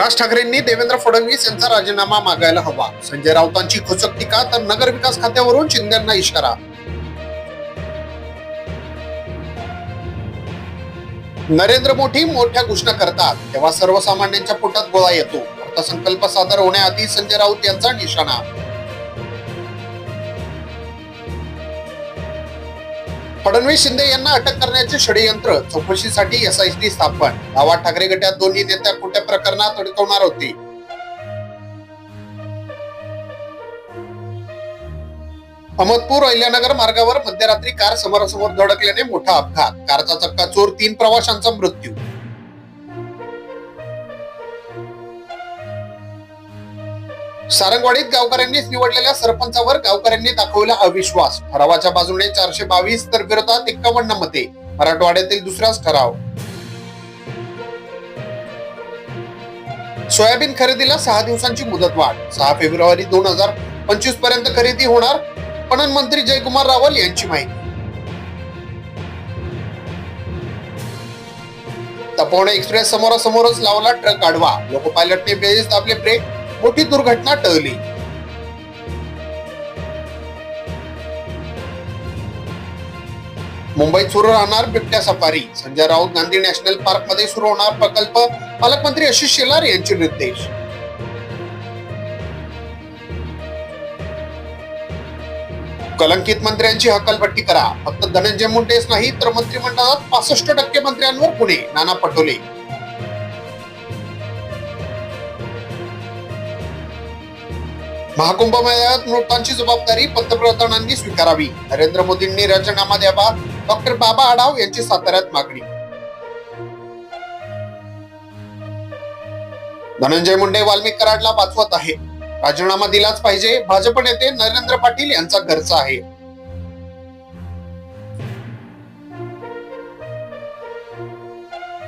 राज ठाकरेंनी देवेंद्र फडणवीस यांचा राजीनामा मागायला हवा. संजय राऊतांची खोचक टीका, तर नगरविकास खात्यावरून शिंदेंना इशारा. नरेंद्र मोदी मोठ्या घोषणा करतात तेव्हा सर्वसामान्यांच्या पोटात गोळा येतो. अर्थसंकल्प सादर होण्याआधी संजय राऊत यांचा निशाणा. फडणवीस शिंदे यांना अटक करण्याचे षडयंत्र, चौकशीसाठी एसआयटी स्थापन. गावात ठाकरे गटात दोन्ही नेत्या खोट्या प्रकरणात अडकवणार होते. अहमदपूर अहिल्यानगर मार्गावर मध्यरात्री कार समोरासमोर धडकल्याने मोठा अपघात. कारचा चक्काचूर, 3 प्रवाशांचा मृत्यू. सारंगवाडीत गावकऱ्यांनीच निवडलेल्या सरपंचावर गावकऱ्यांनी दाखवला अविश्वास. ठरावाच्या बाजूने 422 तर विरोधात 51 मते. मराठवाड्यातील दुसराच ठराव. सोयाबीन खरेदीला 6 दिवसांची मुदतवाढ. 6 फेब्रुवारी 2025 पर्यंत खरेदी होणार. पणन मंत्री जयकुमार रावल यांची माहिती. तपोवणे एक्सप्रेस समोरासमोरच लावला ट्रक आडवा. लोको पायलटने बेळीच दाबले ब्रेक. मोठी दुर्घटना टळली. मुंबईत सुरू राहणार बिबट्या safari. Sanjay Raut Gandhi national park मध्ये सुरू होणार प्रकल्प. पालकमंत्री आशिष शेलार यांचे निर्देश. कलंकित मंत्र्यांची हकालपट्टी करा. फक्त धनंजय मुंडेच नाही तर मंत्रिमंडळात 65% मंत्र्यांवर गुन्हे. नाना पटोले. महाकुंभ मेळ्यात मृतांची जबाबदारी पंतप्रधानांनी स्वीकारावी. नरेंद्र मोदींनी राजीनामा द्यावा. डॉक्टर बाबा आढाव यांची साताऱ्यात मागणी. धनंजय मुंडे वाल्मिक कराडला वाचवत आहे. राजीनामा दिलाच पाहिजे. भाजप नेते नरेंद्र पाटील यांचा घरचा आहे.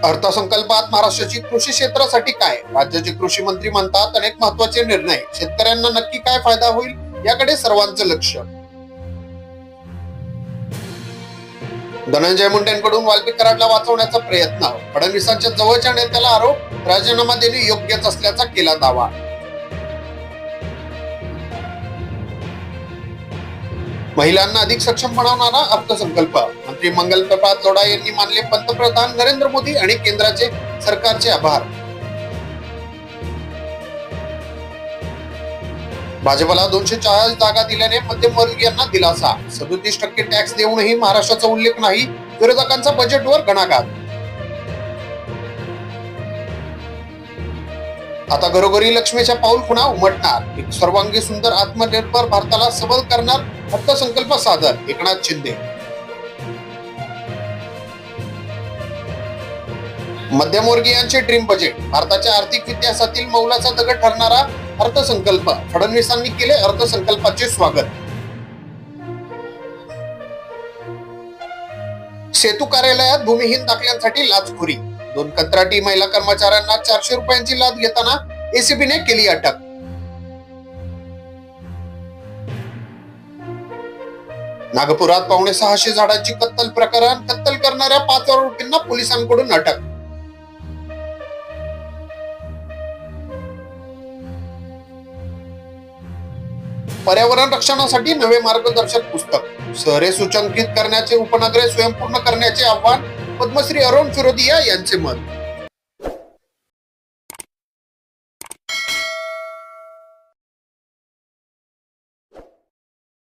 अर्थसंकल्पात महाराष्ट्राची कृषी क्षेत्रासाठी काय? राज्याचे कृषी मंत्री म्हणतात अनेक महत्वाचे निर्णय. शेतकऱ्यांना नक्की काय फायदा होईल याकडे सर्वांचं लक्ष. धनंजय मुंडेंकडून वाल्मिक कराडला वाचवण्याचा प्रयत्न. फडणवीसांच्या जवळच्या नेत्याला आरोप. राजीनामा देणे योग्यच असल्याचा केला दावा. महिलांना अधिक सक्षम बनवणारा अर्थसंकल्प. मंत्री मंगल प्रभात लोढा यांनी मानले पंतप्रधान नरेंद्र मोदी आणि केंद्राचे सरकारचे आभार. भाजपला 240 जागा दिल्याने मध्यमवर्गीयांना दिलासा. 37% टॅक्स देऊनही महाराष्ट्राचा उल्लेख नाही. विरोधकांचा बजेटवर घणाघात. आता घरोघरी लक्ष्मीच्या पाऊल खुणा उमटणार. एक सर्वांगी सुंदर आत्मनिर्भर भारताला सबल करणार अर्थसंकल्प सादर. एकनाथ शिंदे. मध्यमवर्गीयांचे ड्रीम बजेट. भारताच्या आर्थिक इतिहासातील मौलाचा दगड ठरणारा अर्थसंकल्प. फडणवीसांनी केले अर्थसंकल्पाचे स्वागत. सेतू कार्यालयात भूमिहीन दाखल्यांसाठी लाचखोरी. 2 कंत्राटी महिला कर्मचाऱ्यांना 400 रुपयांची लाच घेताना एसीबीने केली अटक. नागपुरात 650 झाडांची कत्तल प्रकरण. कत्तल करणाऱ्या 5 आरोपींना पोलिसांकडून अटक. पर्यावरण रक्षणासाठी नवे मार्गदर्शक पुस्तक. शहरे सुसंगीत करण्याचे, उपनगरे स्वयंपूर्ण करण्याचे आव्हान. पद्मश्री अरुण फिरोदिया यांचे मत.